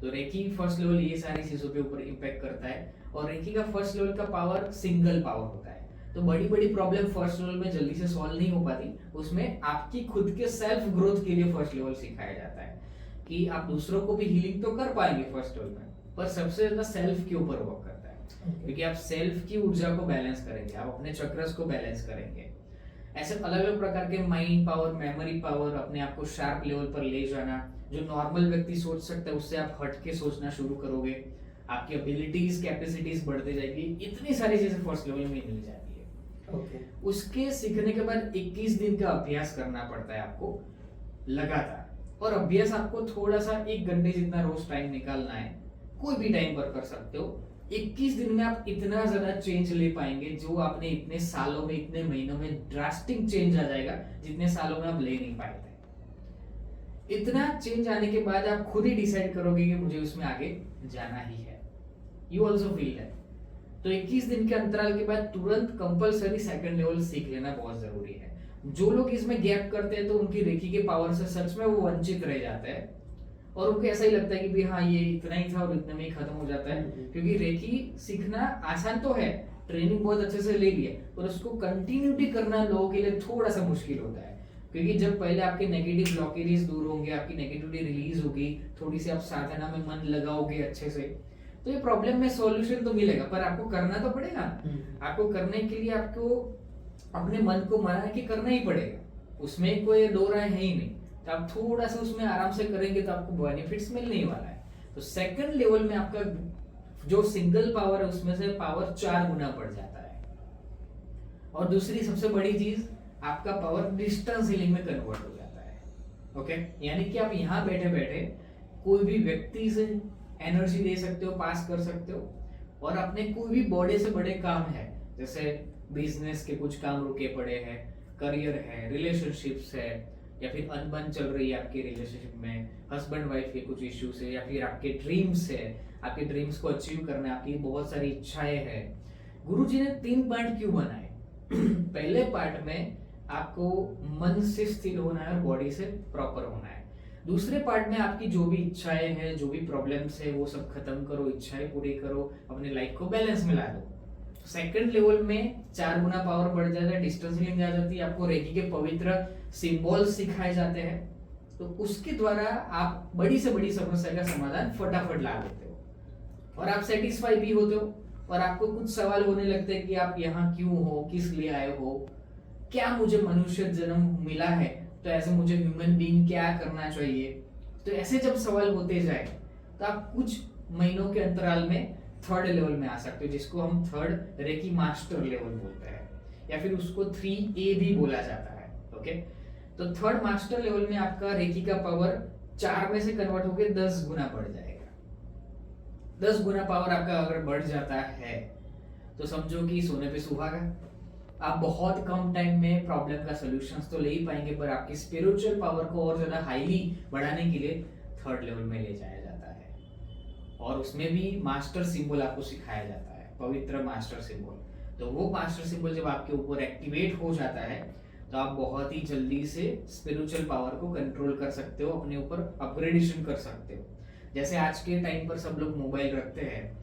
तो रेकी फर्स्ट लेवल ये सारी चीजों के ऊपर इम्पैक्ट करता है, और रेकी का फर्स्ट लेवल का पावर सिंगल पावर होता है। तो बड़ी बड़ी प्रॉब्लम फर्स्ट लेवल में जल्दी से सॉल्व नहीं हो पाती, उसमें आपकी खुद के सेल्फ ग्रोथ के लिए फर्स्ट लेवल सिखाया जाता है कि आप दूसरों को भी हीलिंग तो कर पाएंगे फर्स्ट लेवल में, पर सबसे ज्यादा सेल्फ के ऊपर वर्क करता है। क्योंकि आप सेल्फ की ऊर्जा को बैलेंस करेंगे, आप अपने चक्रस को बैलेंस करेंगे। ऐसे अलग अलग प्रकार के माइंड पावर, मेमोरी पावर, अपने आप को शार्प लेवल पर ले जाना, जो नॉर्मल व्यक्ति सोच सकता है उससे आप हट के सोचना शुरू करोगे, आपकी एबिलिटीज, कैपेसिटीज बढ़ते जाएगी, इतनी सारी चीजें फर्स्ट लेवल में मिल जाती है। उसके सीखने के बाद 21 दिन का अभ्यास करना पड़ता है आपको लगातार, और अभ्यास आपको थोड़ा सा 1 घंटे जितना रोज टाइम निकालना है, कोई भी टाइम पर कर सकते हो। 21 दिन में आप इतना ज्यादा चेंज ले पाएंगे जो आपने इतने सालों में, इतने महीनों में ड्रास्टिक चेंज आ जाएगा जितने सालों में आप ले नहीं पाए थे। इतना चेंज आने के बाद आप खुद ही डिसाइड करोगे कि मुझे उसमें आगे जाना ही है। You also feel that. तो 21 दिन के अंतराल के बाद तुरंत कंपलसरी सेकंड लेवल सीख लेना बहुत जरूरी है। जो लोग इसमें गैप करते हैं तो उनकी रेकी के पावर से सच में वो वंचित रह जाते हैं, और उनको ऐसा ही लगता है कि भाई हाँ ये इतना ही था और इतने में ही खत्म हो जाता है। क्योंकि रेकी सीखना आसान तो है, ट्रेनिंग बहुत अच्छे से ले लिया, पर उसको कंटिन्यूटी करना लोगों के लिए थोड़ा सा मुश्किल होता है। क्योंकि जब पहले आपके नेगेटिव ब्लॉकेजेस दूर होंगे, आपकी नेगेटिविटी रिलीज होगी, थोड़ी सी आप साधना में मन लगाओगे अच्छे से, तो ये प्रॉब्लम में सॉल्यूशन तो मिलेगा, पर आपको करना तो पड़ेगा। आपको करने के लिए आपको अपने मन को मना के करना ही पड़ेगा, उसमें कोई दो राय है ही नहीं। तो आप थोड़ा सा उसमें आराम से करेंगे तो आपको बेनिफिट्स मिलने ही वाला है। तो सेकंड लेवल में आपका जो सिंगल पावर है उसमें से पावर 4 गुना बढ़ जाता है। और दूसरी सबसे बड़ी चीज, आपका पावर डिस्टेंस हीलिंग में कन्वर्ट हो जाता है। ओके, यानी कि आप यहाँ बैठे बैठे कोई भी व्यक्ति से एनर्जी दे सकते हो, पास कर सकते हो, और अपने कोई भी बड़े से बड़े काम है, जैसे बिजनेस के कुछ काम रुके पड़े हैं, करियर है, रिलेशनशिप्स है, या फिर अनबन चल रही है आपके रिलेशनशिप में, हस्बैंड वाइफ के कुछ इश्यूज है, या फिर आपके ड्रीम्स है, आपके ड्रीम्स को अचीव करना है, आपकी बहुत सारी इच्छाएं हैं। गुरुजी ने 3 पॉइंट क्यों बनाए? पहले पार्ट में आपको मन से स्थिर होना है और बॉडी से प्रॉपर होना है। दूसरे पार्ट में आपकी जो भी इच्छाएं हैं, जो भी प्रॉब्लम्स है, वो सब खत्म करो, इच्छाएं पूरी करो, अपने लाइफ को बैलेंस में ला दो। सेकंड लेवल में 4 गुना पावर बढ़ जाता है, डिस्टेंस हीलिंग आ जाती है, आपको रेकी के पवित्र सिंबल्स सिखाए जाते हैं, तो उसके द्वारा आप बड़ी से बड़ी समस्या का समाधान फटाफट ला लेते हो, और आप सेटिस्फाई भी होते हो, और आपको कुछ सवाल होने लगते हैं कि आप यहाँ क्यों हो, किस लिए आए हो, क्या मुझे मनुष्य जन्म मिला है, तो ऐसे मुझे ह्यूमन बीइंग क्या करना चाहिए। तो ऐसे जब सवाल होते जाए तो आप कुछ महीनों के अंतराल में थर्ड लेवल में आ सकते हो, जिसको हम थर्ड रेकी मास्टर लेवल बोलते हैं, या फिर उसको 3A भी बोला जाता है। ओके, तो थर्ड मास्टर लेवल में आपका रेकी का पावर 4 में से कन्वर्ट होके 10 गुना बढ़ जाएगा। 10 गुना पावर आपका अगर बढ़ जाता है तो समझो कि सोने पे सुहागा। आप बहुत कम टाइम में प्रॉब्लम का सॉल्यूशंस तो ले ही पाएंगे, पर आपकी स्पिरिचुअल पावर को और ज्यादा हाईली बढ़ाने के लिए 3rd लेवल में ले जाया जाता है। और उसमें भी मास्टर सिंबल आपको सिखाया जाता है, पवित्र मास्टर सिंबल। तो वो मास्टर सिंबल जब आपके ऊपर एक्टिवेट हो जाता है तो आप बहुत ही जल्दी से स्पिरिचुअल पावर को कंट्रोल कर सकते हो, अपने ऊपर अपग्रेडेशन कर सकते हो। जैसे आज के टाइम पर सब लोग मोबाइल रखते हैं,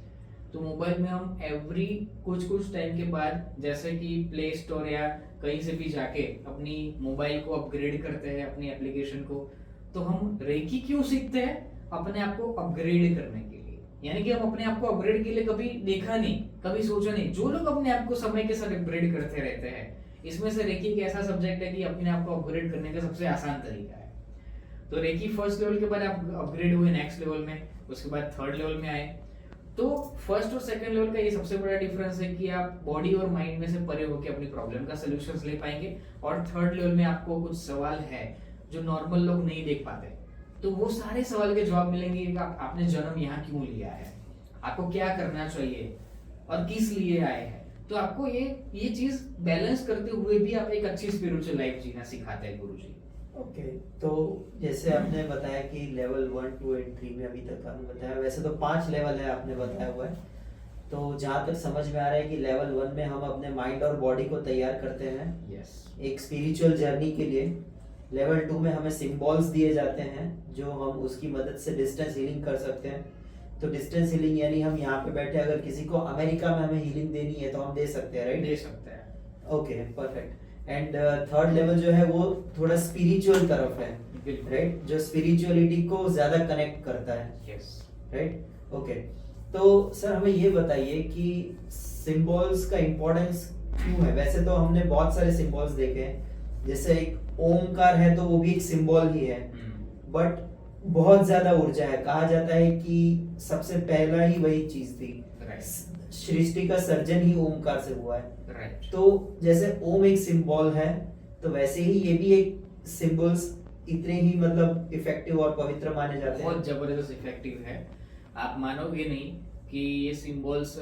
तो मोबाइल में हम एवरी कुछ टाइम के बाद जैसे कि प्ले स्टोर या कहीं से भी जाके अपनी मोबाइल को अपग्रेड करते हैं, अपनी एप्लीकेशन को। तो हम रेकी क्यों सीखते हैं? अपने आप को अपग्रेड करने के लिए। यानी कि हम अपने आप को अपग्रेड के लिए कभी देखा नहीं, कभी सोचा नहीं। जो लोग अपने आप को समय के साथ अपग्रेड करते रहते हैं, इसमें से रेकी एक ऐसा सब्जेक्ट है कि अपने आप को अपग्रेड करने का सबसे आसान तरीका है। तो रेकी 1st लेवल के बाद आप अपग्रेड हुए नेक्स्ट लेवल में, उसके बाद 3rd लेवल में आए। तो 1st और 2nd लेवल का ये सबसे बड़ा डिफरेंस है कि आप बॉडी और माइंड में से परे होकर अपनी प्रॉब्लम का सॉल्यूशंस ले पाएंगे। और 3rd लेवल में आपको कुछ सवाल है जो नॉर्मल लोग नहीं देख पाते, तो वो सारे सवाल के जवाब मिलेंगे कि आपने जन्म यहाँ क्यों लिया है, आपको क्या करना चाहिए और किस लिए आए हैं। तो आपको ये चीज बैलेंस करते हुए भी आप एक अच्छी स्पिरिचुअल लाइफ जीना सिखाते हैं गुरुजी। ओके, तो जैसे आपने बताया कि लेवल 1, 2 और 3 में अभी तक आपने बताया, वैसे तो 5 लेवल है आपने बताया हुआ है। तो जहाँ तक समझ में आ रहा है कि लेवल 1 में हम अपने माइंड और बॉडी को तैयार करते हैं एक स्पिरिचुअल जर्नी के लिए। लेवल 2 में हमें सिंबल्स दिए जाते हैं जो हम उसकी मदद से डिस्टेंस हीलिंग कर सकते हैं। तो डिस्टेंस हीलिंग यानी हम यहाँ पे बैठे अगर किसी को अमेरिका में हमें हीलिंग देनी है तो हम दे सकते हैं, राइट? दे सकते हैं। Okay, perfect. And 3rd level जो है वो थोड़ा स्पिरिचुअल तरफ है, राइट? जो स्पिरिचुअलिटी को ज्यादा कनेक्ट करता है, यस, राइट? ओके, तो सर हमें ये बताइए कि सिंबल्स का इम्पोर्टेंस क्यों है? वैसे तो हमने बहुत सारे सिंबल्स देखे हैं, जैसे एक ओमकार है तो वो भी एक सिंबल ही है, बट बहुत ज्यादा ऊर्जा है। कहा जाता है कि सबसे पहला ही वही चीज थी, सृष्टि का सर्जन ही ओमकार से हुआ है, राइट? तो जैसे ओम एक सिंबल है, तो वैसे ही ये भी एक सिंबल्स इतने ही मतलब इफेक्टिव और पवित्र माने जाते हैं। बहुत जबरदस्त इफेक्टिव है। आप मानोगे नहीं कि ये सिंबल्स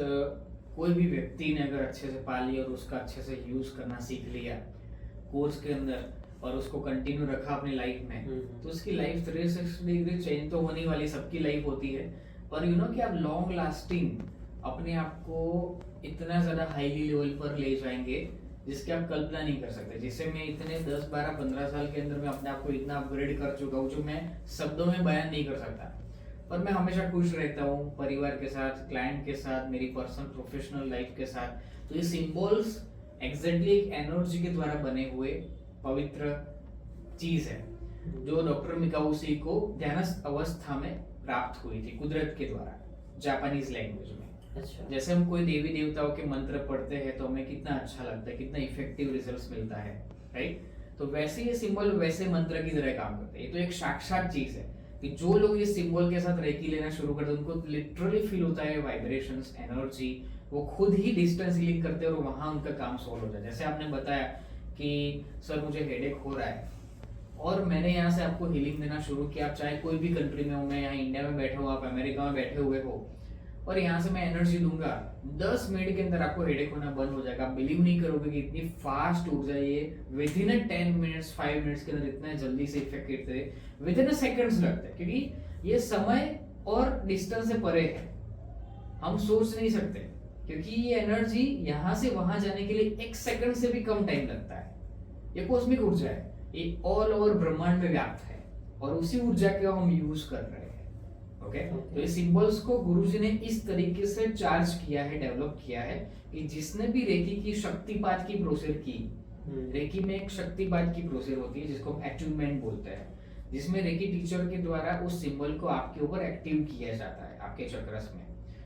कोई भी व्यक्ति ने अगर अच्छे से पा लिया और उसका अच्छे से यूज करना सीख लिया कोर्स के अंदर और उसको कंटिन्यू रखा अपनी लाइफ में, तो उसकी लाइफ 360 डिग्री चेंज तो होने वाली, सबकी लाइफ होती है। पर यू नो कि आप लॉन्ग लास्टिंग अपने आप को इतना ज्यादा हाईली लेवल पर ले जाएंगे जिसकी आप कल्पना नहीं कर सकते। जिससे मैं इतने 10, 12, 15 साल के अंदर में अपने आप को इतना अपग्रेड कर चुका हूँ जो मैं शब्दों में बयान नहीं कर सकता। पर मैं हमेशा खुश रहता हूँ परिवार के साथ, क्लाइंट के साथ, मेरी पर्सनल प्रोफेशनल लाइफ के साथ। तो ये सिंबल्स एग्जैक्टली एक एनर्जी के द्वारा बने हुए पवित्र चीज है जो डॉक्टर मिकाओशी को ध्यानस्थ अवस्था में प्राप्त हुई थी कुदरत के द्वारा, जापानीज लैंग्वेज में। अच्छा। जैसे हम कोई देवी देवताओं के मंत्र पढ़ते हैं तो हमें कितना अच्छा लगता है, कितना इफेक्टिव रिजल्ट्स मिलता है, राइट? तो वैसे ये सिंबल वैसे मंत्र की तरह काम करते हैं। ये तो एक साक्षात चीज है कि जो लोग ये सिंबल के साथ रेकी लेना शुरू करते हैं उनको लिटरली फील होता है वाइब्रेशंस, एनर्जी, वो खुद ही डिस्टेंस हीलिंग करते हैं और वहां उनका काम सॉल्व हो जाता है। जैसे आपने बताया कि सर मुझे हेडेक हो रहा है और मैंने यहाँ से आपको हीलिंग देना शुरू किया। आप चाहे कोई भी कंट्री में हो, मैं यहाँ इंडिया में बैठा हूँ, आप अमेरिका में बैठे हुए हो, और यहाँ से मैं एनर्जी दूंगा, 10 मिनट के अंदर आपको हेडेक होना बंद हो जाएगा। आप बिलीव नहीं करोगे कि इतनी फास्ट ऊर्जा ये विद इन 10 मिनट्स 5 मिनट्स के अंदर इतना जल्दी से इफेक्ट करते हैं, विद इन सेकंड्स लगता है, क्योंकि ये समय और डिस्टेंस से परे है, हम सोच नहीं सकते। क्योंकि ये एनर्जी यहाँ से वहां जाने के लिए 1 सेकंड से भी कम टाइम लगता है। ये कॉस्मिक ऊर्जा है, ये ऑल ओवर ब्रह्मांड में व्याप्त है और उसी ऊर्जा को हम यूज कर रहे हैं। ओके, तो ये सिंबल्स को गुरुजी ने इस तरीके से चार्ज किया है, डेवलप किया है कि जिसने भी रेकी की शक्तिपात की प्रोसेस की, रेकी में एक शक्तिपात की प्रोसेस होती है जिसको हम अटूनमेंट बोलते हैं, जिसमें रेकी टीचर के द्वारा उस सिंबल को आपके ऊपर एक्टिव किया जाता है आपके चक्रस में।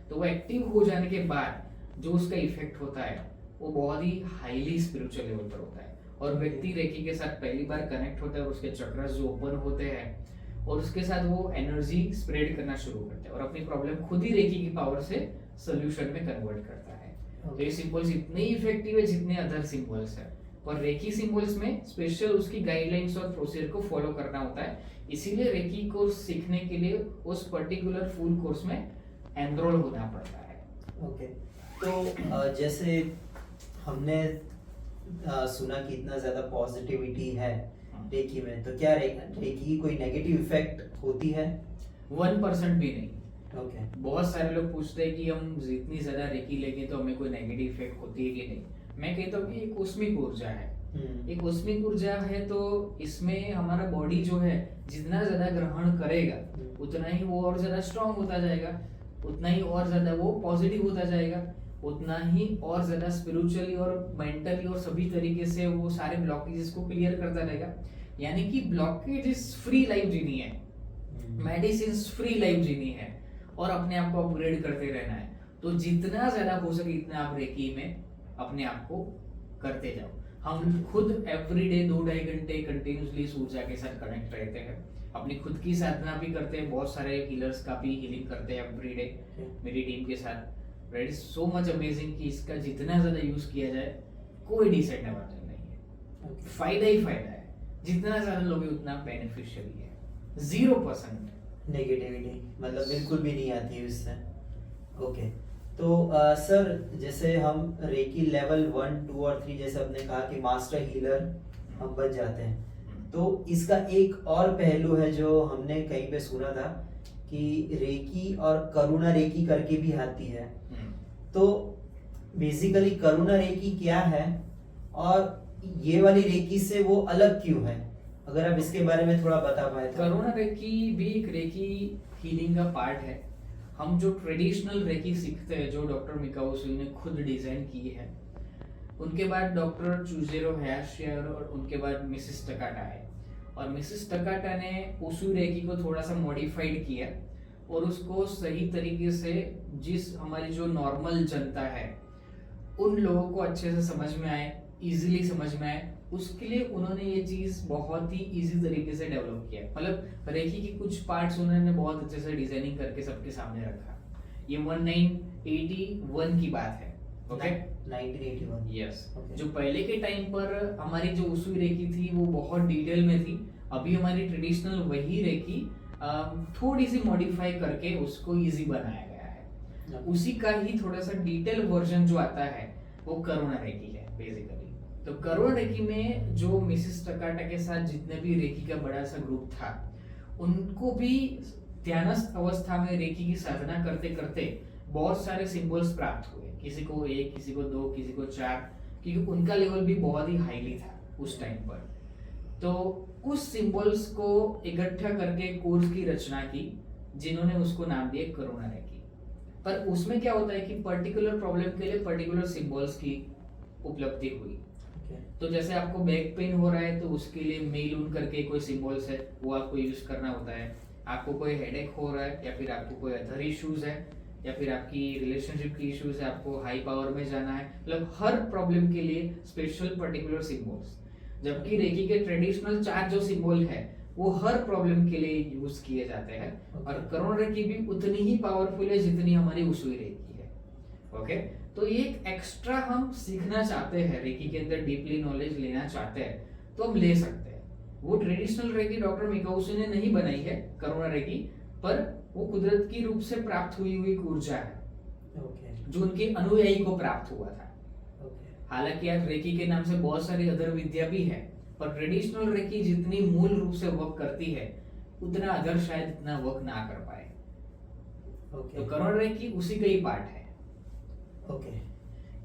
तो वो एक्टिव हो जाने के बाद जो उसका इफेक्ट होता है वो बहुत ही हाईली स्पिरिचुअल लेवल पर होता है और व्यक्ति रेकी के साथ पहली बार कनेक्ट होता है और उसके चक्रस जो ओपन होते हैं और उसके साथ वो एनर्जी स्प्रेड करना शुरू करते हैं और अपनी प्रॉब्लम खुद ही रेकी की पावर से सोल्यूशन में कन्वर्ट करता है। तो ये सिंबल्स इतने इफेक्टिव है जितने अदर सिंबल्स है, और रेकी सिंबल्स में स्पेशल उसकी गाइडलाइंस और प्रोसीजर को फॉलो करना होता है, इसीलिए रेकी को सीखने के लिए उस पर्टिकुलर फुल कोर्स में एनरोल होना पड़ता है। ओके, तो जैसे हमने सुना कि इतना ज्यादा पॉजिटिविटी है रेकी में, तो क्या रेकी की कोई नेगेटिव इफेक्ट होती है? 1% भी नहीं। ओके, बहुत सारे लोग पूछते हैं कि हम जितनी ज्यादा रेकी लेंगे तो हमें कोई नेगेटिव इफेक्ट होती है कि नहीं। मैं कहता हूँ कि एक कॉस्मिक ऊर्जा है, एक कॉस्मिक ऊर्जा है, तो इसमें हमारा बॉडी जो है जितना ज्यादा ग्रहण करेगा उतना ही वो और ज्यादा स्ट्रांग होता जाएगा, उतना ही और ज्यादा वो पॉजिटिव होता जाएगा, उतना ही और ज्यादा स्पिरिचुअली और मेंटली और सभी तरीके से वो सारे ब्लॉकेजेस को क्लियर करता रहेगा। यानी कि ब्लॉकेजेस फ्री लाइफ जीनी है, मेडिसिन फ्री लाइफ जीनी है और अपने आप को अपग्रेड करते रहना है। तो जितना ज्यादा हो सके इतना आप रेकी में अपने आप को करते जाओ। हम खुद एवरीडे 2-2.5 घंटे कंटिन्यूसली इस ऊर्जा के साथ कनेक्ट रहते हैं, अपनी खुद की साधना भी करते हैं, बहुत सारे हीलर्स का भी हीलिंग करते हैं एवरीडे मेरी टीम के साथ। It is so much amazing कि इसका जितना ज्यादा यूज किया जाए कोई डिसएडवांटेज नहीं है, फायदा ही फायदा है। जितना ज्यादा लोगे उतना बेनिफिशियल है। 0% नेगेटिविटी मतलब बिल्कुल भी नहीं आती है उससे। ओके, तो सर जैसे हम रेकी लेवल 1, 2 और 3 जैसे आपने कहा कि मास्टर हीलर हम बन जाते हैं, तो इसका एक और पहलू है जो हमने कहीं पे सुना था कि रेकी और करुणा रेकी करके भी आती है। तो बेसिकली करुणा रेकी क्या है और ये वाली रेकी से वो अलग क्यों है? अगर आप इसके बारे में थोड़ा बता पाए तो। करुणा रेकी भी एक रेकी हीलिंग का पार्ट है। हम जो ट्रेडिशनल रेकी सीखते हैं, जो डॉक्टर मिकाओ उसूई ने खुद डिजाइन की है, उनके बाद डॉक्टर चुजेरो हैयाशी और उनके बाद मिसेस टकाटा है, और मिसेस टकाटा ने उसूई रेकी को थोड़ा सा मॉडिफाइड किया और उसको सही तरीके से जिस हमारी जो नॉर्मल जनता है उन लोगों को अच्छे से समझ में आए, इजीली समझ में आए, उसके लिए उन्होंने ये चीज बहुत ही इजी तरीके से डेवलप किया। मतलब रेकी की कुछ पार्ट्स उन्होंने बहुत अच्छे से डिजाइनिंग करके सबके सामने रखा। ये 1981 की बात है। Okay, 1981 yes. जो पहले के टाइम पर हमारी जो उसूई रेकी थी वो बहुत डिटेल में थी। अभी हमारी ट्रेडिशनल वही रेकी थोड़ी सी मॉडिफाई करके उसको इजी बनाया गया है। उसी का ही थोड़ा सा डिटेल वर्जन जो आता है वो करुणा रेकी है बेसिकली। तो करुणा रेकी में जो मिसेस टकाटा के साथ जितने भी रेकी का बड़ा सा ग्रुप था, उनको भी ध्यानस्थ अवस्था में रेकी की साधना करते करते बहुत सारे सिंबल्स प्राप्त हुए। किसी को 1, किसी को 2, किसी को 4, क्योंकि उनका लेवल भी बहुत ही हाईली था उस टाइम पर। तो उस सिंबल्स को इकट्ठा करके कोर्स की रचना की, जिन्होंने उसको नाम दिया करुणा रेकी। पर उसमें क्या होता है कि पर्टिकुलर प्रॉब्लम के लिए पर्टिकुलर सिंबल्स की उपलब्धि हुई। तो जैसे आपको बैक पेन हो रहा है तो उसके लिए मेलून करके कोई सिंबल्स है, वो आपको यूज करना होता है। आपको कोई हेडेक हो रहा है या फिर आपको कोई अदर इश्यूज है या फिर आपकी रिलेशनशिप की इश्यूज है, आपको हाई पावर में जाना है, मतलब हर प्रॉब्लम के लिए स्पेशल पर्टिकुलर सिंबल्स। जबकि रेकी के ट्रेडिशनल 4 जो सिंबल है वो हर प्रॉब्लम के लिए यूज किए जाते हैं। और करुणा रेकी भी उतनी ही पावरफुल है जितनी हमारी उसूई रेकी है। ओके, तो ये एक एक्स्ट्रा हम सीखना चाहते हैं, रेकी के अंदर डीपली नॉलेज लेना चाहते हैं तो हम ले सकते हैं। वो ट्रेडिशनल रेकी डॉक्टर मिकाओ उसूई ने नहीं बनाई है करुणा रेकी, पर वो कुदरत की रूप से प्राप्त हुई ऊर्जा है जो उनके अनुयायी को प्राप्त हुआ था। हालांकि आज रेकी के नाम से बहुत सारी अदर विद्या भी है, पर ट्रेडिशनल रेकी जितनी मूल रूप से वर्क करती है उतना अदर शायद इतना वर्क ना कर पाए। तो करुणा रेकी उसी का ही पार्ट है। Okay,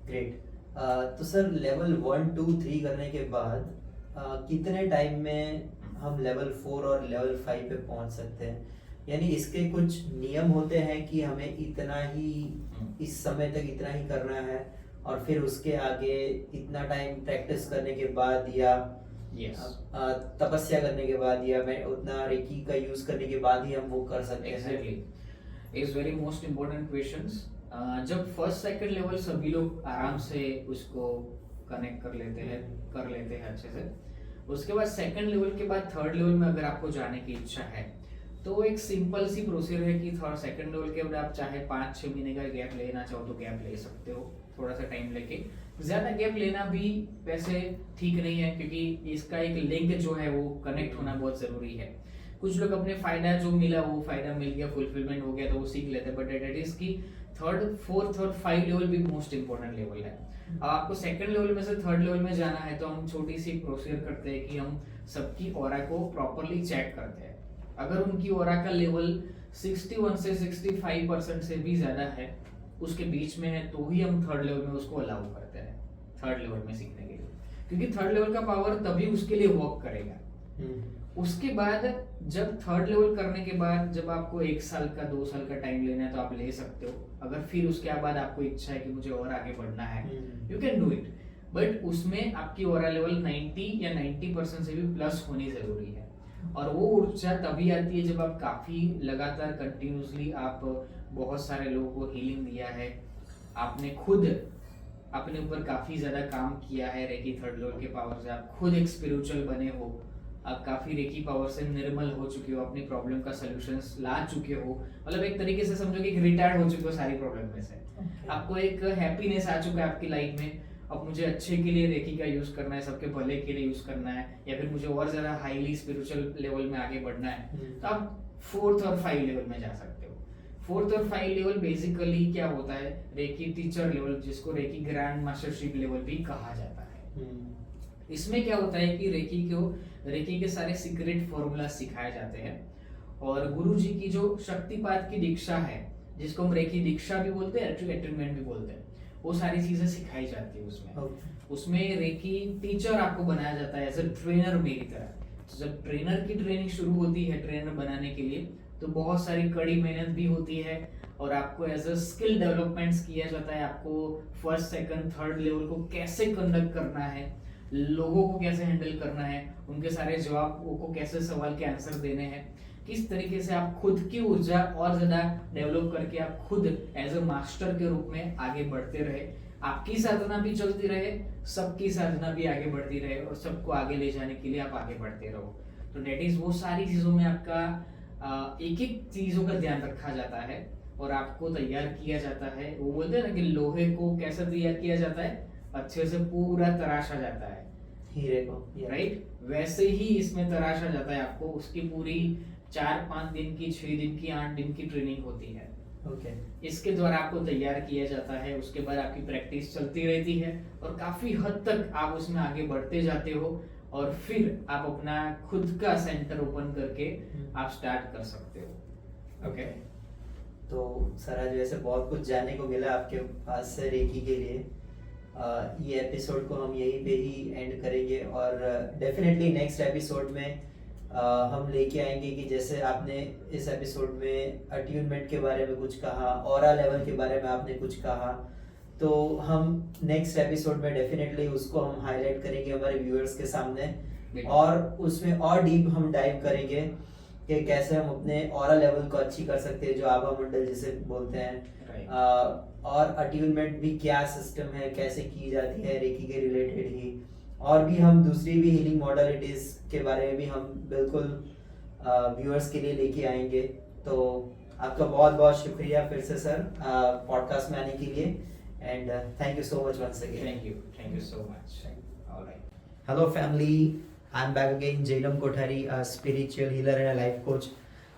great. तो सर लेवल 1, 2, 3 करने के बाद कितने टाइम में हम लेवल 4 और लेवल 5 पे पहुंच सकते हैं? यानी इसके कुछ नियम होते हैं कि हमें इतना ही इस समय तक इतना ही करना है और फिर उसके आगे इतना टाइम प्रैक्टिस करने के बाद या तपस्या करने के बाद या मैं उतना रेकी का यूज करने के बाद ही हम वो कर सकते हैं? Exactly, is very most important questions. जब फर्स्ट सेकंड लेवल सभी लोग आराम से उसको कनेक्ट कर लेते हैं अच्छे से, उसके बाद सेकंड लेवल के बाद थर्ड लेवल में अगर आपको जाने की इच्छा है तो एक सिंपल सी प्रोसीजर है कि थर्ड सेकंड लेवल के बाद आप चाहे 5-6 महीने का गैप लेना चाहो तो गैप ले सकते हो। थोड़ा सा टाइम लेके। ज्यादा गैप लेना भी वैसे ठीक नहीं है, क्योंकि इसका एक लिंक जो है वो कनेक्ट होना बहुत जरूरी है। कुछ लोग अपने फायदा जो मिला वो फायदा मिल गया, फुलफिलमेंट हो गया तो वो सीख लेते हैं, बट इट इज की थर्ड, फोर्थ और 5 लेवल भी मोस्ट इंपॉर्टेंट लेवल है। अब आपको सेकंड लेवल में से थर्ड लेवल में जाना है तो हम छोटी सी प्रोसीजर करते हैं कि हम सबकी ऑरा को प्रॉपरली चेक करते हैं। अगर उनकी ऑरा का लेवल 61 से 65% से भी ज्यादा है, उसके बीच में है, तो ही हम थर्ड लेवल में उसको अलाउ करते हैं थर्ड लेवल में सीखने के लिए, क्योंकि थर्ड लेवल का पावर तभी उसके लिए वर्क करेगा। उसके बाद जब थर्ड लेवल करने के बाद जब आपको 1 साल का 2 साल का टाइम लेना है तो आप ले सकते हो। अगर फिर उसके बाद आपको इच्छा है कि मुझे और आगे बढ़ना है, you can do it, but उसमें आपकी ऑरा लेवल 90 या 90% से भी प्लस होनी जरूरी है। और वो ऊर्जा तभी आती है जब आप काफी लगातार कंटिन्यूसली आप बहुत सारे लोगों को हीलिंग दिया है, आपने खुद अपने ऊपर काफी ज्यादा काम किया है रेकी थर्ड लेवल के पावर से, आप खुद एक स्पिरिचुअल बने हो, आप काफी रेकी पावर से निर्मल हो चुके हो, अपनी प्रॉब्लम का सॉल्यूशंस ला चुके हो, मतलब एक तरीके से समझो कि रिटायर्ड हो चुके हो सारी प्रॉब्लम में से। आपको एक हैप्पीनेस आ चुका है आपकी लाइफ में, अब मुझे अच्छे के लिए रेकी का यूज करना है, सबके भले के लिए यूज करना है, या फिर मुझे और ज्यादा हाईली स्पिरिचुअल लेवल में आगे बढ़ना है, तो आप 4th और 5 लेवल में जा सकते हो। 4th और 5 लेवल बेसिकली क्या होता है, रेकी टीचर लेवल, जिसको रेकी ग्रैंड मास्टरशिप लेवल भी कहा जाता है। इसमें क्या होता है कि रेकी के सारे सीक्रेट फॉर्मूला सिखाए जाते हैं, और गुरु जी की जो शक्तिपात की दीक्षा है, जिसको हम रेकी दीक्षा भी बोलते हैं, अटैचमेंट भी बोलते हैं, वो सारी चीजें सिखाई जाती है उसमें। उसमें रेकी टीचर आपको बनाया जाता है एज अ ट्रेनर मेरी तरह। तो जब ट्रेनर की ट्रेनिंग शुरू होती है ट्रेनर बनाने के लिए, तो बहुत सारी कड़ी मेहनत भी होती है, और आपको एज अ स्किल डेवलपमेंट्स किया जाता है, आपको फर्स्ट सेकंड थर्ड लेवल को कैसे कंडक्ट करना है, लोगों को कैसे हैंडल करना है, उनके सारे जवाबों को कैसे सवाल के आंसर देने हैं, किस तरीके से आप खुद की ऊर्जा और ज्यादा डेवलप करके आप खुद एज अ मास्टर के रूप में आगे बढ़ते रहे, आपकी साधना भी चलती रहे, सबकी साधना भी आगे बढ़ती रहे, और सबको आगे ले जाने के लिए आप आगे बढ़ते रहो। तो डेट इज वो सारी चीजों में आपका एक एक चीजों का ध्यान रखा जाता है और आपको तैयार किया जाता है। वो बोलते हैं ना कि लोहे को कैसे तैयार किया जाता है, अच्छे से पूरा तराशा जाता है हीरे को, राइट, वैसे ही इसमें तराशा जाता है आपको। उसकी पूरी 4-5 दिन की, 6 दिन की, 8 दिन की ट्रेनिंग होती है। इसके द्वारा आपको तैयार किया जाता है। उसके बाद आपकी प्रैक्टिस चलती रहती है और काफी हद तक आप उसमें आगे बढ़ते जाते हो, और फिर आप अपना खुद का सेंटर ओपन करके आप स्टार्ट कर सकते हो। ओके, तो सर आज वैसे बहुत कुछ जानने को मिला आपके पास से रेकी के लिए। ये एपिसोड को हम यहीं पे ही एंड करेंगे, और डेफिनेटली नेक्स्ट एपिसोड में हम लेके आएंगे कि जैसे आपने इस एपिसोड में अट्यूनमेंट के बारे में कुछ कहा, ऑरा लेवल के बारे में आपने कुछ कहा, तो हम नेक्स्ट एपिसोड में डेफिनेटली उसको हम हाईलाइट करेंगे हमारे व्यूअर्स के सामने, और उसमें और डीप हम डाइव करेंगे कि कैसे हम अपने ऑरा लेवल को अच्छी कर सकते हैं, जो आभा मंडल जिसे बोलते हैं, और अट्यूनमेंट भी क्या सिस्टम है, कैसे की जाती है रेकी के रिलेटेड ही, और भी हम दूसरी भी हीलिंग मॉडलिटीज के बारे में भी हम बिल्कुल व्यूअर्स के लिए लेके आएंगे। तो आपका बहुत बहुत शुक्रिया फिर से सर पॉडकास्ट में आने के लिए, and thank you so much once again. Thank you so much. Alright, hello family, I am back again, Jhelam Kothari, spiritual healer and life coach.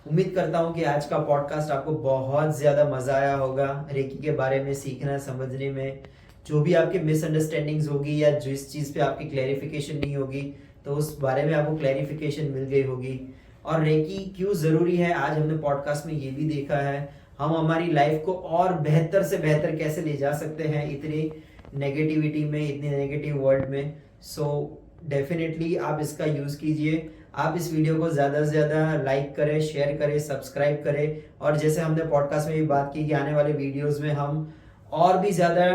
उम्मीद करता हूँ कि आज का पॉडकास्ट आपको बहुत ज़्यादा मज़ा आया होगा रेकी के बारे में सीखना समझने में। जो भी आपके मिसअंडरस्टैंडिंग्स होगी या जिस चीज़ पे आपकी क्लैरिफिकेशन नहीं होगी, तो उस बारे में आपको क्लैरिफिकेशन मिल गई होगी। और रेकी क्यों ज़रूरी है आज हमने पॉडकास्ट में ये भी देखा है। हम हमारी लाइफ को और बेहतर से बेहतर कैसे ले जा सकते हैं इतनी नेगेटिविटी में, इतने नेगेटिव वर्ल्ड में। सो डेफिनेटली आप इसका यूज़ कीजिए। आप इस वीडियो को ज़्यादा से ज़्यादा लाइक करें, शेयर करें, सब्सक्राइब करें, और जैसे हमने पॉडकास्ट में भी बात की कि आने वाले वीडियोस में हम और भी ज़्यादा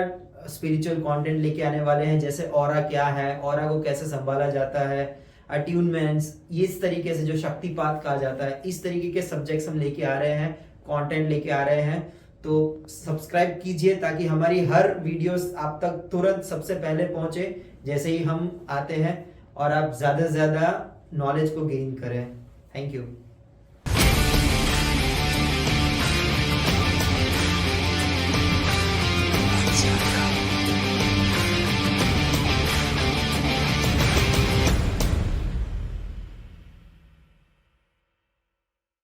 स्पिरिचुअल कंटेंट लेके आने वाले हैं, जैसे ऑरा क्या है, ऑरा को कैसे संभाला जाता है, अट्यूनमेंट्स, इस तरीके से जो शक्तिपात कहा जाता है, इस तरीके के सब्जेक्ट्स हम लेके आ रहे हैं, कंटेंट लेके आ रहे हैं। तो सब्सक्राइब कीजिए ताकि हमारी हर वीडियोस आप तक तुरंत सबसे पहले पहुंचे जैसे ही हम आते हैं, और आप ज़्यादा से ज़्यादा नॉलेज को गेन करें। Thank you.